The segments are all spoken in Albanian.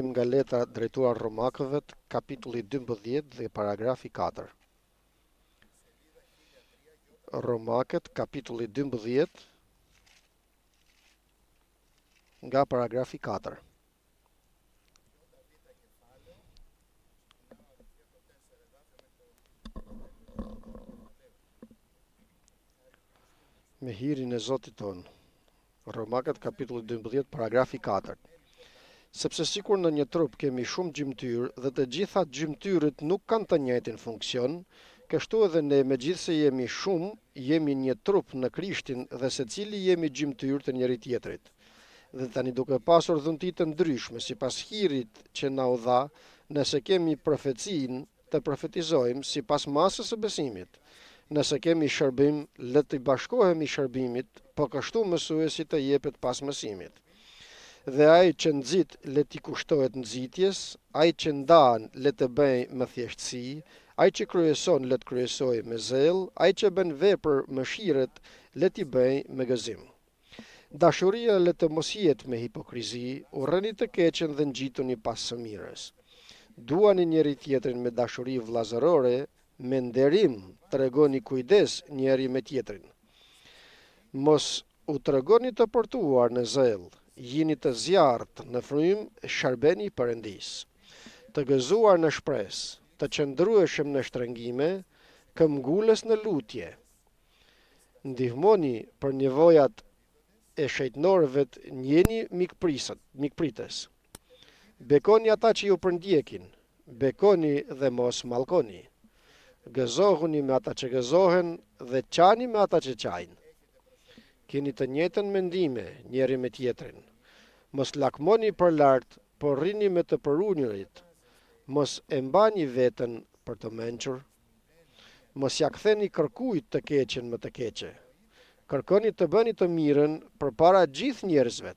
Nga letra drejtuar Romakëve, kapitulli 12 dhe paragrafi 4. Romakët, kapitulli 12, nga paragrafi 4. Me hirin e Zotit ton. Romakët, kapitulli 12, paragrafi 4. Sepse sikur në një trup kemi shumë gjymtyr dhe të gjitha gjymtyrët nuk kanë të njëjtin funksion, kështu edhe ne megjithse jemi shumë, jemi një trup në Krishtin dhe secili jemi gjymtyr të njëri tjetrit. Dhe tani duke pasur dhunti të ndryshme sipas hirit që na u dha, nëse kemi profecinë, të profetizojmë sipas masës së besimit. Nëse kemi shërbim, le të bashkohemi shërbimit, po kështu mësuesi të jepet pas mësimit. Dhe ai që nxit le t'i kushtohet nxitjes, ai që ndan le të bëj me thjeshtësi, ai që kryeson le të kryesojë me zell, ai që bën vepër mëshiret le t'i bëj me gëzim. Dashuria le të mos jetë me hipokrizi, urreni të keqen dhe ngjituni pas së mirës. Duani njëri tjetrin me dashuri vllazërore, me nderim tregoni kujdes njëri me tjetrin. Mos u tregoni të portuar në zell, jini të zjarrt në frym, shërbeni Perëndis. Të gëzuar në shpresë, të qëndrueshëm në shtrëngime, këmbgulës në lutje. Ndihmoni për nevojat e shejtënorëve, njeni mikpritës. Bekoni ata që ju përndjekin, bekoni dhe mos mallkoni. Gëzohuni me ata që gëzohen dhe qani me ata që qajnë. Keni të njëjtën mendime njëri me tjetrin. Mos lakmoni për lart, por rrini me të përunjurit. Mos e mbani veten për të mençur. Mos ja ktheni kërkujt të keqen me të keqe. Kërkoni të bëni të mirën përpara gjithë njerëzve.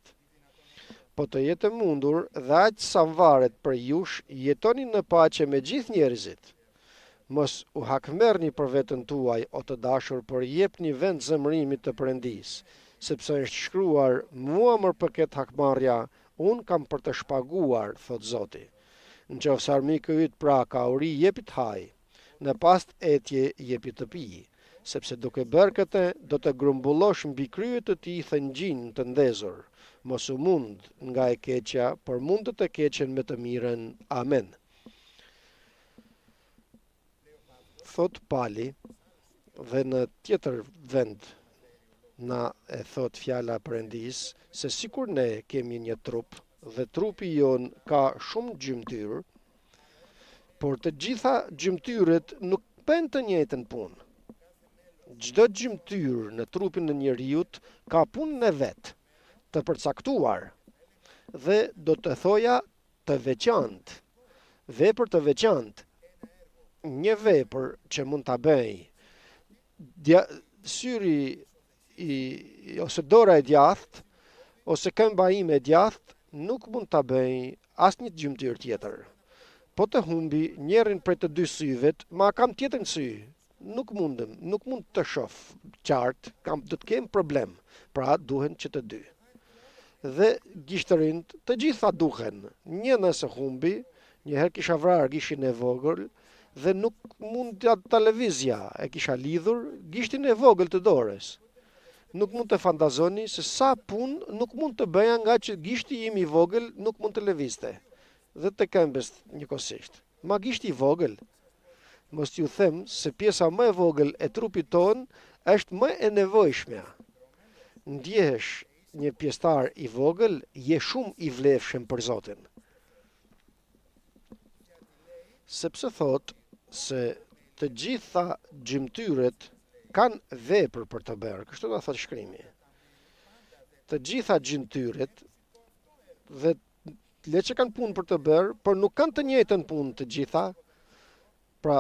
Po të jetë mundur dhe aq sa varet për jush, jetoni në paqe me gjithë njerëzit. Mos u hakmerrni për veten tuaj, o të dashur, por jepni vend zemërimit të Perëndis, sepse është shkruar: mua më përket hakmarrja, unë kam për të shpaguar, thot Zoti. Nëse armiku yt pra ka uri, jepi të haj, në pas etje jepi të pi, sepse duke bërë këtë do të grumbullosh mbi kryet të tij thëngjin të ndezur. Mos u mund nga e keqja, por mund të keqen me të mirën. Amen. Thot Pali, dhe në tjetër vend na e thot fjala Perëndis, se sikur ne kemi një trup dhe trupi jon ka shumë gjymtyr, por të gjitha gjymtyrët nuk bëjnë të njëjtën punë. Çdo gjymtyr në trupin e njeriut ka punën e vet, të përcaktuar, dhe do të thoja të veçantë, vepër të veçantë. Një vepër që mund ta bëj syri ose dora e djathtë ose këmba ime e djathtë nuk mund ta bëj asnjë gjymtyr tjetër. Po të humbi njërin prej të dy syve, ma kam tjetrin sy, nuk mund të shoh qartë, do të kem problem. Pra duhen që të dy. Dhe gishtërinë të gjitha duhen. Një nëse humbi, një herë kisha vrarë gishin e vogël, dhe nuk mund të lëvizja, e kisha lidhur gishtin e vogël të dorës. Nuk mund të fantazoni se sa punë nuk mund të bëja nga që gishti im i vogël nuk mund të lëvizte. Dhe të këmbës njëkohësisht. Ma gishti i vogël, mos t'ju them se pjesa më e vogël e trupit ton është më e nevojshmja. Ndjehesh një pjesëtar i vogël, je shumë i vlefshëm për Zotin. Sepse thot se të gjitha gjymtyrët kanë vepër për të bërë, kështu do thot shkrimi. Të gjitha gjymtyrët dhe le që kanë punë për të bërë, por nuk kanë të njëjtën punë të gjitha. Pra,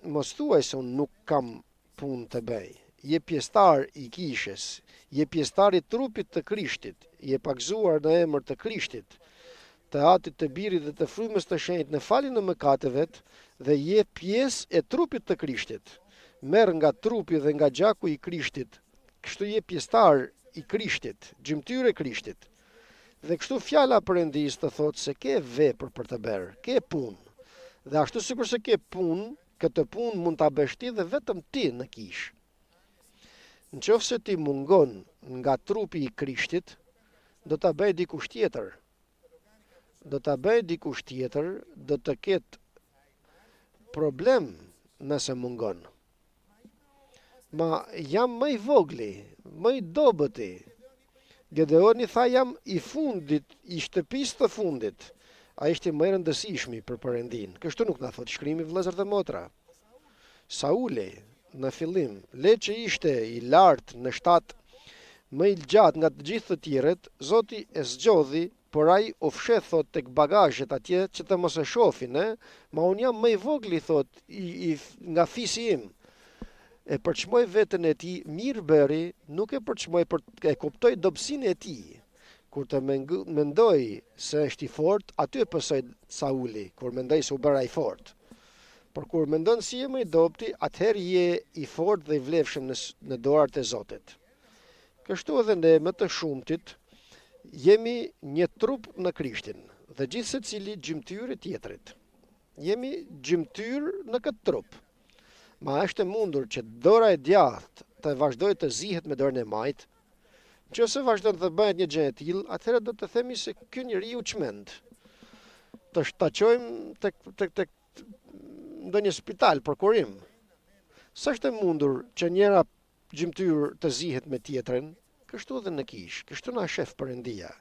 mos thuaj se unë nuk kam punë të bëj. Je pjesëtar i kishës, je pjesëtar i trupit të Krishtit, je pagzuar në emër të Krishtit, të Atit, të Birit dhe të Frymës të Shenjtë në faljen e mëkateve, dhe je pjesë e trupit të Krishtit. Merr nga trupi dhe nga gjaku i Krishtit, kështu je pjesëtar i Krishtit, gjymtyrë e Krishtit. Dhe kështu fjala Perëndis të thotë se ke vepër për të bërë, ke punë. Dhe ashtu sikur se ke punë, këtë punë mund ta bësh ti dhe vetëm ti në kish. Nëse ti mungon nga trupi i Krishtit, do ta bëj dikush tjetër. Do të ketë problem nëse mungon. Ma jam më i vogli, më i dobëti. Gedeoni tha jam i fundit, i shtëpisë të fundit. A ishte më i rëndësishmi për Perëndin. Kështu nuk na thot shkrimi, vëllezër dhe motra. Sauli në fillim, le që ishte i lartë në shtat, më i gjatë nga të gjithë të tjerët, Zoti e zgjodhi, por ai u fshet thot tek bagazhet atje që të mos e shohin, ma un jam më i vogli thot nga fisi im. E përçmoj veten e tij, mirë bëri, nuk e përçmoj për e kuptoj dobësinë e tij. Kur të mendoj se është i fort, aty e pësoj Sauli, kur mendoj se u bëra i fort. Por kur mendon si je më i dobti, atëherë je i fort dhe i vlefshëm në dorët e Zotit. Kështu edhe ne më të shumtit jemi një trup në Krishtin dhe gjithë secili gjymtyrë e tjetrit. Jemi gjymtyr në këtë trup. Ma është e mundur që dora e djathtë të vazhdoj të zihet me dorën e majt. Nëse vazhdon të bëhet një gjë e tillë, atëherë do të themi se ky njeriu çmend. Të shtaqojmë tek ndonjë spital për kurim. S'është e mundur që njëra gjymtyr të zihet me tjetrën, kështu edhe në kish, kështu na shef Perëndia.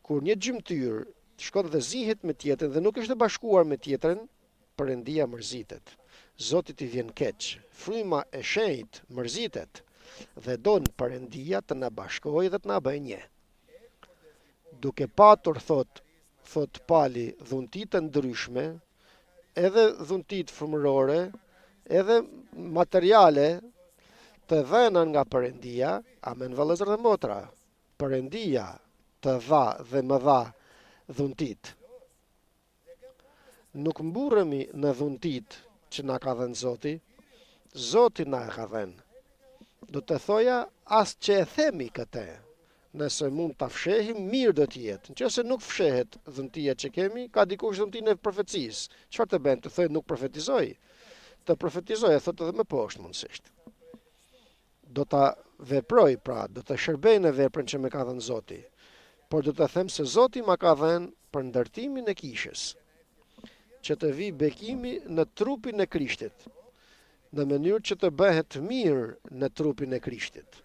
Kur një gjymtyr shkon dhe zihet me tjetrën dhe nuk është e bashkuar me tjetrën, Perëndia mërzitet. Zotit i vjen keq, fryma e shenjtë mërzitet dhe don Perëndia të na bashkojë dhe të na bëjë një. Duke patur thot Pali dhunti të ndryshme, edhe dhunti frymërore, edhe materiale të dhëna nga Perëndia, amen vëllezër dhe motra. Perëndia të dha dhe më dha dhuntit. Nuk mburremi në dhuntit që na ka dhënë Zoti, Zoti na e ka dhënë. Do të thoja as që e themi këtë, nëse mund ta fshehim, mirë do të jetë. Nëse nuk fshehet dhuntia që kemi, ka dikush dhuntinë e profecisë. Çfarë të bën? Të thojë nuk profetizoj. Të profetizoj, thotë edhe më poshtë mundësisht. Do ta veproj, pra, do të shërbej në veprën që më ka dhënë Zoti. Por do të them se Zoti ma ka dhënë për ndërtimin e kishës, që të vi bekimi në trupin e Krishtit, në mënyrë që të bëhet mirë në trupin e Krishtit,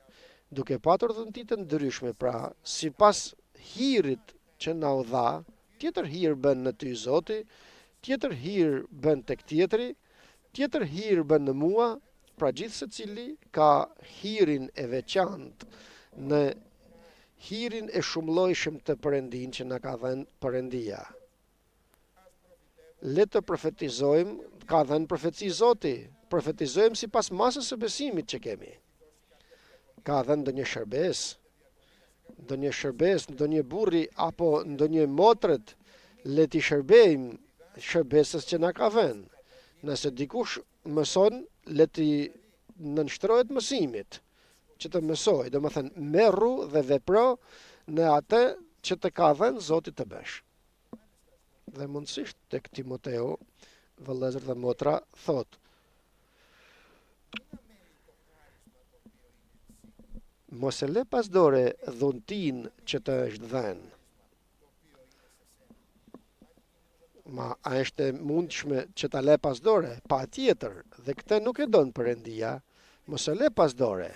duke patur dhunti të ndryshme, pra, sipas hirit që na u dha, tjetër hir bën në ty Zoti, tjetër hir bën tek tjetri, tjetër hir bën në mua, pra gjithë secili ka hirin e veçantë në hirin e shumëllojshëm të Perëndin që na ka dhënë Perëndia. Le të profetizojmë, ka dhënë profeci Zoti, profetizojmë sipas masës së besimit që kemi. Ka dhënë ndonjë shërbes, ndonjë burri apo ndonjë motret, le t'i shërbejmë shërbesës që na ka dhënë. Nëse dikush mëson, le t'i nënshtrohet mësimit që të mësoj, domethënë merru dhe vepro në atë që të ka dhënë Zoti të bësh. Dhe mundësisht tek Timoteu, vëllezër dhe motra, thot: mos e le pas dore dhuntin që të është dhënë. Ma a është e mundshme që ta le pas dore? Patjetër, dhe këtë nuk e don Perëndia, mos e le pas dore.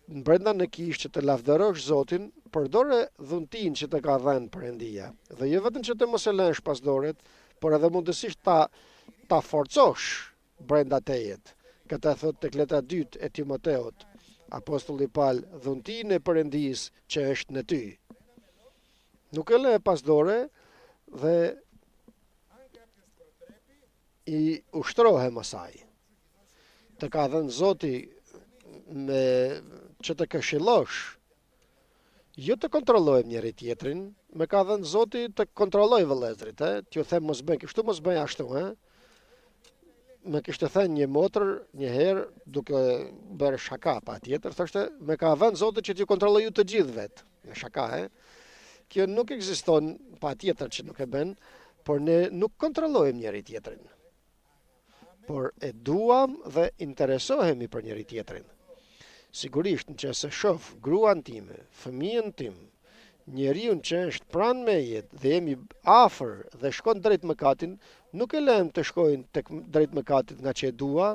Brenda në kishë që të lavdërosh Zotin, përdore dhuntin që të ka dhënë Perëndia. Dhe jo vetëm që të mos e lësh pas doret, por edhe mundësisht ta forcosh brenda tejet. Këtë thot tek letra 2 e Timoteut, apostulli Paul, dhuntin e Perëndis që është në ty. Nuk e lë pas dore dhe i ushtrohem asaj. Të ka dhënë Zoti që të këshillosh, jo të kontrollojmë njëri tjetrin, më ka dhënë Zoti të kontrolloj vëllezërit, t'ju them mos bëj kështu, mos bëj ashtu, më kishte thënë një motër një herë duke bërë shaka patjetër, thoshte me ka vënë Zoti që t'ju kontrolloj ju të gjithë vet. Me shaka, Kjo nuk ekziston, patjetër që nuk e bën, por ne nuk kontrollojmë njëri tjetrin. Por e duam dhe interesohemi për njëri tjetrin. Sigurisht në që shoh gruan time, fëmijën tim, njeriu që është pranë meje dhe jemi afër dhe shkon drejt mëkatin, nuk e lëm të shkojnë tek drejt mëkatit nga që e dua,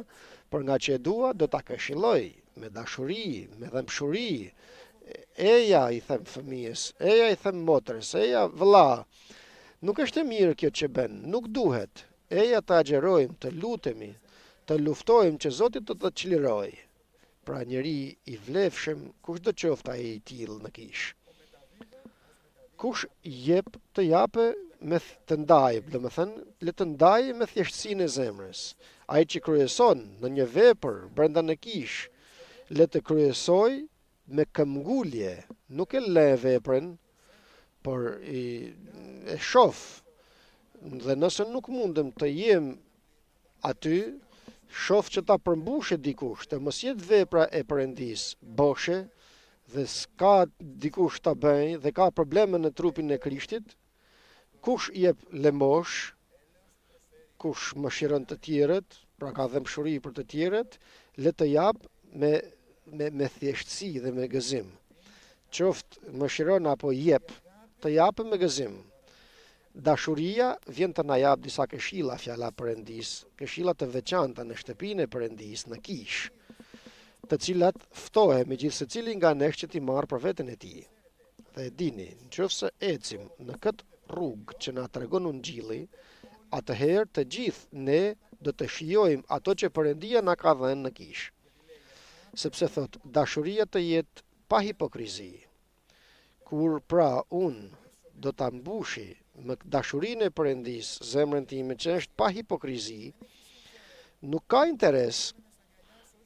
por nga që e dua do ta këshilloj me dashuri, me dëmshuri. Eja i them fëmijës, eja i them motrës, eja vëlla. Nuk është e mirë kjo që bën, nuk duhet. Eja të agjerojmë, të lutemi, të luftojmë që Zoti të të çliroj. Pra njeri i vlefshëm, kush do qoftë ai i tillë në kish. Kush jep të jape me të ndajë, domethënë le të ndajë me thjeshtësinë e zemrës. Ai që kryeson në një vepër brenda në kish, le të kryesoj me këmbgulje, nuk e le veprën, por e shoh. Dhe nëse nuk mundem të jem aty, shoh që ta përmbushe dikush, të mos jetë vepra e Perëndis boshe, dhe s'ka dikush ta bëj dhe ka probleme në trupin e Krishtit, kush jep lemosh, kush mëshiron të tjerët, pra ka dëmshuri për të tjerët, le të jap me thjeshtësi dhe me gëzim. Qoftë mëshiron apo jep, të japë me gëzim. Dashuria vjen të na jap disa këshilla, fjala Perëndis, këshilla të veçanta në shtëpinë e Perëndis, në kish, të cilat ftohemi gjithë secili nga nesh që t'i marr për veten e tij. Dhe e dini, nëse ecim në këtë rrugë që na tregon Ungjilli, atëherë të gjithë ne do të shijojmë ato që Perëndia na ka dhënë në kish. Sepse thot, dashuria të jetë pa hipokrizi. Kur pra unë do ta mbushi me dashurinë e Perëndis zemrën time që është pa hipokrizi, nuk ka interes,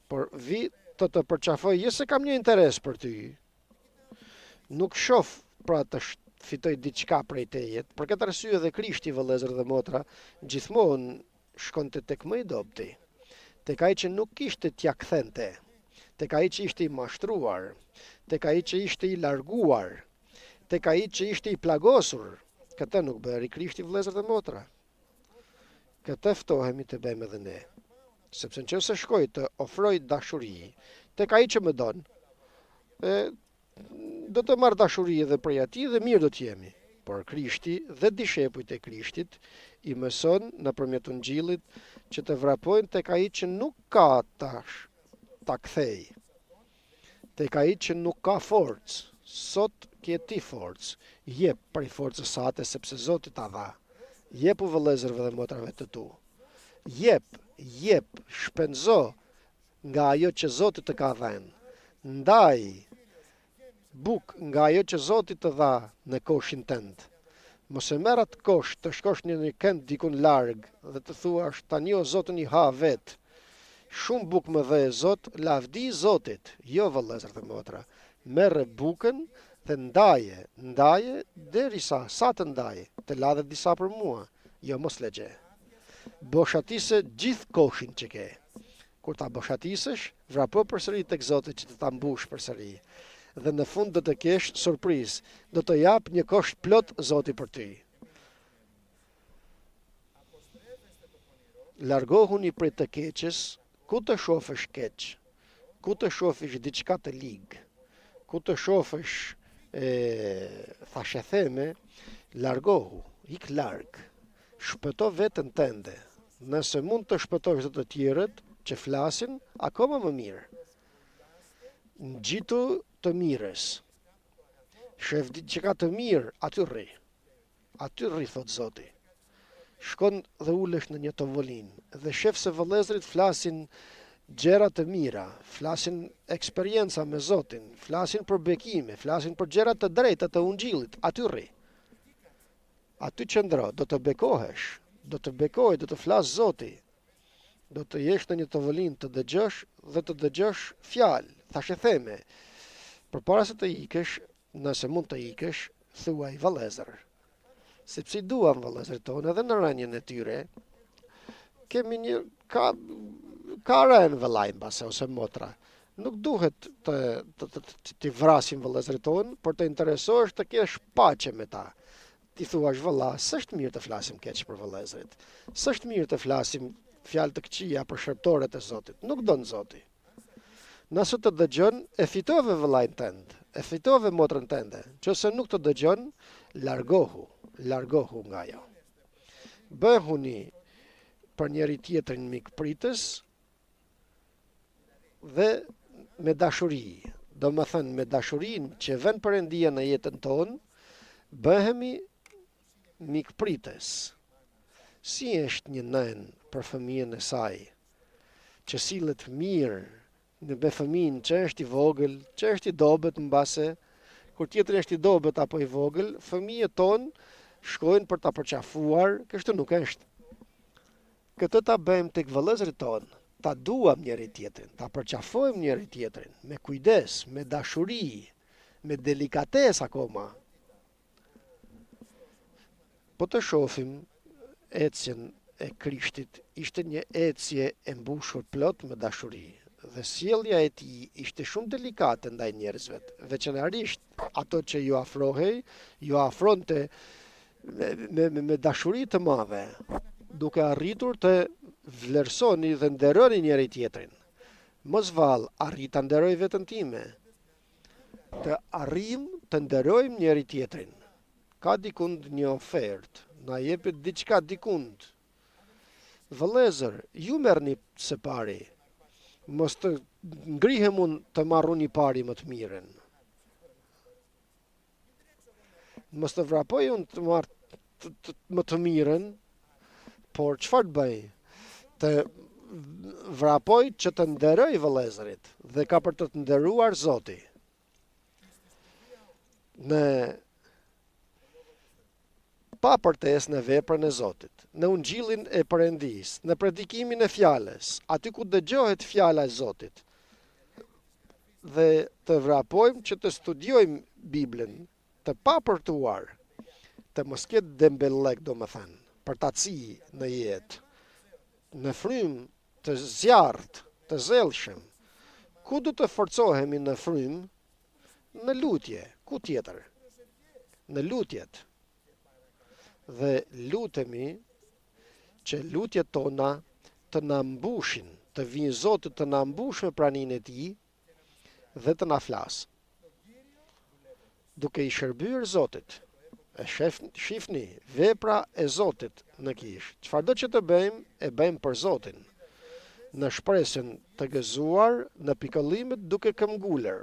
por vi të përqafoj, jo se kam një interes për ty. Nuk shoh pra të fitoj diçka prej teje. Për këtë arsye dhe Krishti, vëllezër dhe motra, gjithmonë shkonte tek më i dobti, tek ai që nuk kishte t'ia kthente, tek ai që ishte i mashtruar, tek ai që ishte i larguar, tek ai që ishte i plagosur. Këtë nuk bëri Krishti, vëllezër dhe motra. Këtë ftohemi të bëjmë edhe ne. Sepse nëse shkoj të ofroj dashuri tek ai që më don, do të marr dashuri edhe prej atij dhe mirë do të jemi. Por Krishti dhe dishepujt e Krishtit i mëson nëpërmjet Ungjillit që të vrapojnë tek ai që nuk ka tash ta kthej. Tek ai që nuk ka forcë. Sot ke ti forcë. Jep prej forcës sate sepse Zoti ta dha. Jepu vëllezërve dhe motrave të tu. Jep, shpenzo nga ajo që Zoti të ka dhënë. Ndaj buk nga ajo që Zoti të dha në koshin tënd. Mos e merr atë kosh të shkosh në një kënd dikun larg dhe të thuash tani o Zotën i ha vet. Shumë buk më dhe Zot, lavdi Zotit. Jo vëllezër dhe motra. Merre bukën dhe ndaje derisa sa të ndaje, të ladhet disa për mua. Jo mos lexhe. Boshatise gjithë koshin që ke. Kur ta boshatisësh, vrapo përsëri tek Zoti që të ta mbush përsëri. Dhe në fund do të kesh surprizë, do të jap një kosh plot Zoti për ty. Largohuni prej të keqes, ku të shofësh keq, ku të shofësh diçka të lig, ku të shofësh thashë theme, largohu, ik larg, shpëto veten tënde. Nëse mund të shpëtosh të tjerët që flasin, akoma më mirë. Ngjitu të mirës. Shef që ka të mirë, aty rri. Aty rri, thot Zoti. Shkon dhe ulesh në një tavolinë dhe shef se vëllezërit flasin gjëra të mira, flasin eksperienca me Zotin, flasin për bekime, flasin për gjëra të drejta të Ungjillit, aty rri. Aty qëndro, do të bekohesh, do të flas Zoti. Do të jesh në një tavolinë të dëgjosh dhe të dëgjosh fjalë, thashë theme. Përpara se të ikesh, nëse mund të ikesh, thuaj vëllezër. Sepse i duam vëllezërit tonë edhe në rënien e tyre, kemi ka rënë vëllai mbase ose motra. Nuk duhet të vrasim vëllezërit tonë, por të interesohesh të kesh paqe me ta. Ti thuash vëlla, s'është mirë të flasim keq për vëllezërit. S'është mirë të flasim fjalë të këqija për shërptoret e Zotit. Nuk don Zoti. Nëse të dëgjon, e fitove vëllain tënd, e fitove motrën tënde. Nëse nuk të dëgjon, largohu nga ajo. Bëhuni për njëri tjetrin mikpritës dhe me dashuri. Do më thënë me dashurinë që vën Perëndia në jetën tonë, bëhemi mikpritës. Si është një nën për fëmijën e saj, që sillet mirë me fëmijën që është i vogël, që është i dobët mbase, kur tjetri është i dobët apo i vogël, fëmijët tonë shkojnë për ta përqafuar, kështu nuk është. Këtë ta bëjmë tek vëllezërit tonë, ta duam njëri tjetrin, ta përqafojmë njëri tjetrin, me kujdes, me dashuri, me delikatesë akoma. Po të shohim ecjen e Krishtit, ishte një ecje e mbushur plot me dashuri. Dhe sjellja e tij ishte shumë delikate ndaj njerëzve, veçanërisht ato që ju afronte me dashuri të madhe, duke arritur të vlerësoni dhe nderoni njëri tjetrin. Mos vallë, arrit ta nderoj veten time. Të arrim të nderojmë njëri tjetrin. Ka dikund një ofertë, na jepet diçka dikund. Vëllezër, ju merrni së pari. Mos të ngrihem unë të marruni pari më të mirën. Mos të vrapoj unë të marr më të mirën, por çfarë të bëj? Të vrapoj që të nderoj vëllezërit dhe ka për të nderuar Zoti. Në pa përtesë në veprën e Zotit, në ungjillin e Perëndis, në predikimin e fjalës, aty ku dëgjohet fjala e Zotit. Dhe të vrapojmë që të studiojmë Biblën, të papërtuar, të mos ketë dembellek, domethënë, për taci në jetë, në frymë të zjarrt, të zellshëm. Ku do të forcohemi në frymë? Në lutje, ku tjetër? Në lutjet. Dhe lutemi që lutjet tona të na mbushin, të vinë Zoti të na mbush me praninë e Tij dhe të na flas. Duke i shërbyer Zotit, e shifni vepra e Zotit në kish. Çfarëdo që të bëjmë, e bëjmë për Zotin. Në shpresën të gëzuar, në pikëllimet duke këmbgulur.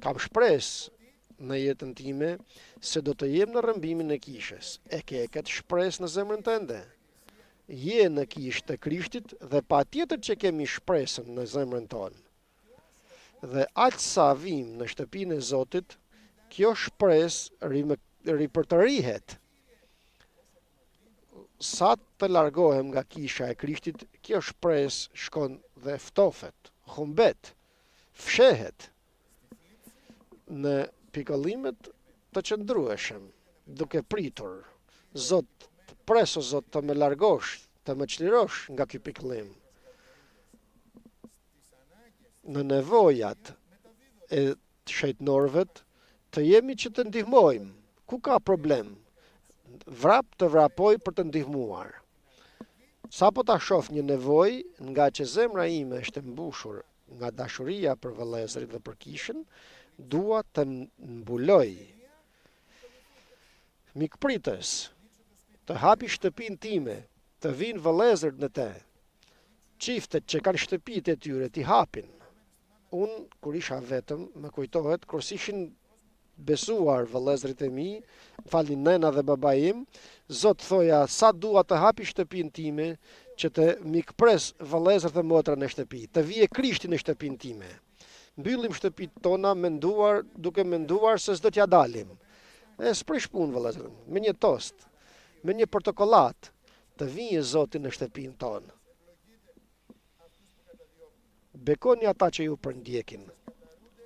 Kam shpresë në jetën time se do të jem në rrëmbimin e kishës. E ke këtë shpresë në zemrën tënde? Je në kishë të Krishtit dhe patjetër që kemi shpresën në zemrën tonë. Dhe aq sa vim në shtëpinë e Zotit, kjo shpresë ripërtërihet. Sa të largohem nga kisha e Krishtit, kjo shpresë shkon dhe ftofet, humbet, fshehet në pikëllimet të qëndrueshëm, duke pritur. Zot, preso Zot të më largosh, të më çlirosh nga ky pikëllim. Në nevojat e shejtënorëve të jemi që të ndihmojmë. Ku ka problem? Të vrapoj për të ndihmuar. Sa po ta shoh një nevojë, nga që zemra ime është mbushur nga dashuria për vëllezërit dhe për kishën, dua të mbuloj. Mikpritës, të hapi shtëpinë time, të vinë vëllezërit në te. Çiftet që kanë shtëpitë e tyre t'i hapin. Unë, kur isha vetëm, më kujtohet, kur ishin besuar vëllezërit e mi, falni nëna dhe baba im, Zot thoja, sa dua të hapi shtëpinë time, që të mikpres vëllezërit dhe motra në shtëpi, të vije Krishti në shtëpinë time. Mbyllim shtëpitë tona duke menduar se s'do t'ja dalim. E s'prish punë vëllezër, me një tost, me një portokollat, të vije Zoti në shtëpinë tonë. Bekoni ata që ju përndjekin,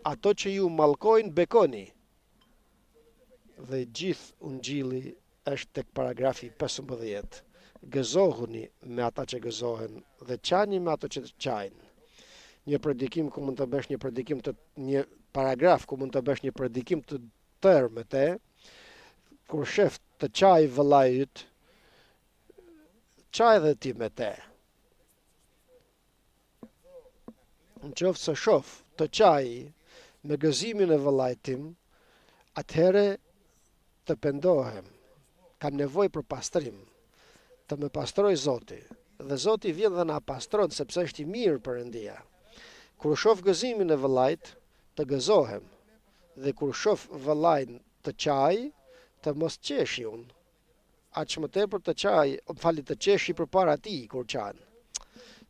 ato që ju mallkojnë bekoni. Dhe gjithë ungjilli është tek paragrafi 15. gëzohuni me ata që gëzohen dhe qani me ata që qajnë. Një predikim ku mund të bësh një paragraf ku mund të bësh një predikim të tërë me te, kur shef të qaj vëllai yt, qaj dhe ti me te. Në qoftë se shof të qaj me gëzimin e vëllait tim, atëhere të pendohem, kam nevojë për pastrim, të më pastroj Zoti, dhe Zoti vjen dhe na pastron sepse është i mirë Perëndia. Kur shof gëzimin e vëllait, të gëzohem, dhe kur shof vëllain të qaj, të mos qeshi unë. Aq më tepër të qaj, të qeshi përpara tij kur qan.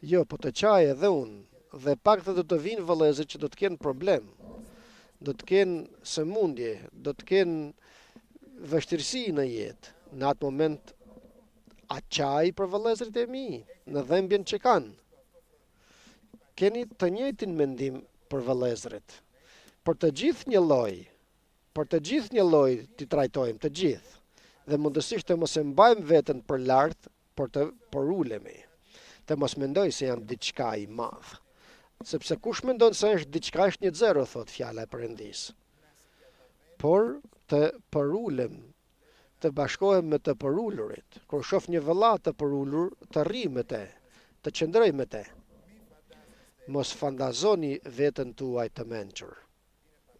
Jo, po të qaj edhe unë, dhe pak të do të vinë vëllezër që do të kenë problem, do të kenë sëmundje, do të kenë vështirësi në jetë. Në atë moment, a qaj për vëllezërit e mi, në dhembjen që kanë. Keni të njëjtin mendim për vëllezërit. Për të gjithë një lloj t'i trajtojmë të gjithë, dhe mundësisht të mos e mbajmë veten për lart, por të porulemi, të mos mendoj se jam diçka i madh. Sepse kush mendon se është diçka është një zero, thot fjala e Perëndis. Por të porulem, të bashkohem me të porulurit. Kur shoh një vëlla të porulur, të rri me te, të qëndroj me te. Mos fantazoni veten tuaj të mençur.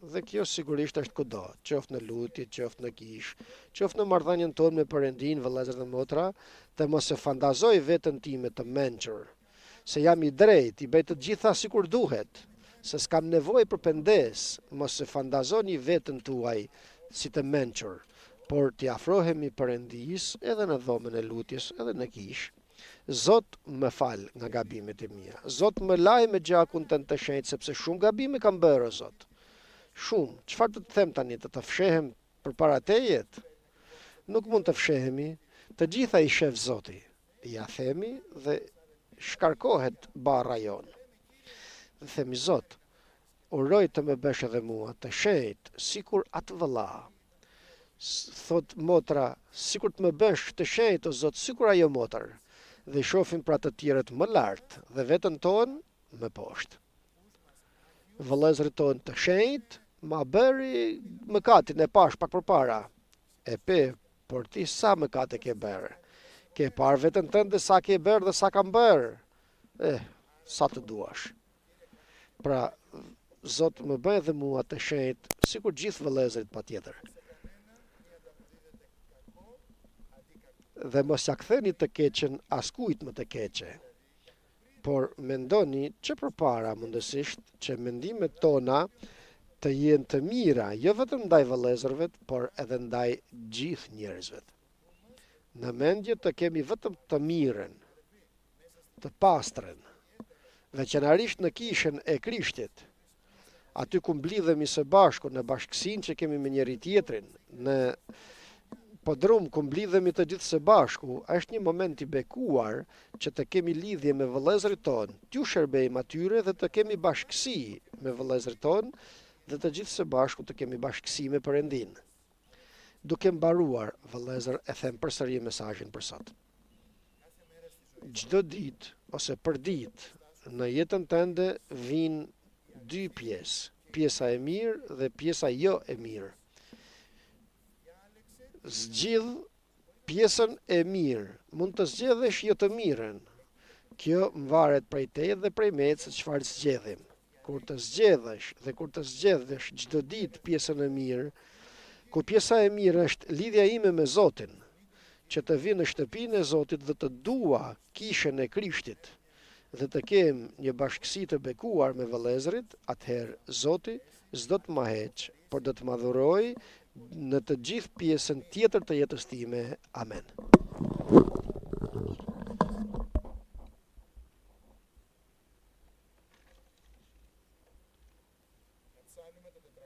Dhe kjo sigurisht është kudo, qoftë në lutje, qoftë në kish, qoftë në marrëdhënien tonë me Perëndin, vëllezër dhe motra, të mos e fantazoj veten time të mençur, se jam i drejtë, i bëj të gjitha sikur duhet, se s'kam nevojë për pendes. Mos e fantazoni veten tuaj si të mençur, por t'i afrohemi Perëndis edhe në dhomën e lutjes, edhe në kish. Zot më fal nga gabimet e mia. Zot më laj me gjakun tënd të shenjtë, sepse shumë gabime kam bërë, o Zot. Shumë. Çfarë do të them tani, të fshehem përpara tejet? Nuk mund të fshehemi, të gjitha i shef Zoti. Ja themi dhe shkarkohet barra jon. Dhe themi, Zot, uroj të më bësh edhe mua të shenjtë sikur atë vëlla. Thot motra, sikur të më bësh të shenjtë, o Zot, sikur ajo motër. Dhe shohim pra të tjerët më lart dhe veten tonë më poshtë. Vëllezërit tonë të shenjtë, ma bëri mëkatin e pash pak përpara. E pe, por ti sa mëkate ke bërë? Ke parë veten tënde sa ke bërë dhe sa kam bërë? Sa të duash. Pra, Zot më bëj dhe mua të shenjtë, sikur gjithë vëllezërit patjetër. Dhe mos ja ktheni të keqen askujt më të keqe. Por mendoni që përpara mundësisht që mendimet tona të jenë të mira, jo vetëm ndaj vëllezërve, por edhe ndaj gjithë njerëzve. Në mendje të kemi vetëm të mirën, të pastrën, veçanërisht në kishën e Krishtit. Aty ku mblidhemi së bashku në bashkësinë që kemi me njëri tjetrin, në podrum ku mblidhemi të gjithë së bashku, është një moment i bekuar që të kemi lidhje me vëllezërit tonë, t'ju shërbejmë atyre dhe të kemi bashkësi me vëllezërit tonë dhe të gjithë së bashku të kemi bashkësi me Perëndin. Duke mbaruar, vëllezër, e them përsëri mesazhin për sot. Çdo ditë ose për ditë në jetën tënde vijnë dy pjesë, pjesa e mirë dhe pjesa jo e mirë. Zgjidh pjesën e mirë, mund të zgjedhësh jo të mirën. Kjo varet prej teje dhe prej meje se çfarë zgjedhim. Kur të zgjedhësh dhe kur të zgjedhësh çdo ditë pjesën e mirë, ku pjesa e mirë është lidhja ime me Zotin, që të vi në shtëpinë e Zotit dhe të dua kishën e Krishtit, dhe të kem një bashkësi të bekuar me vëllezërit, atëherë Zoti s'do të ma heq, por do të ma dhuroj në të gjithë pjesën tjetër të jetës time. Amen. Ψάλουμε το 404.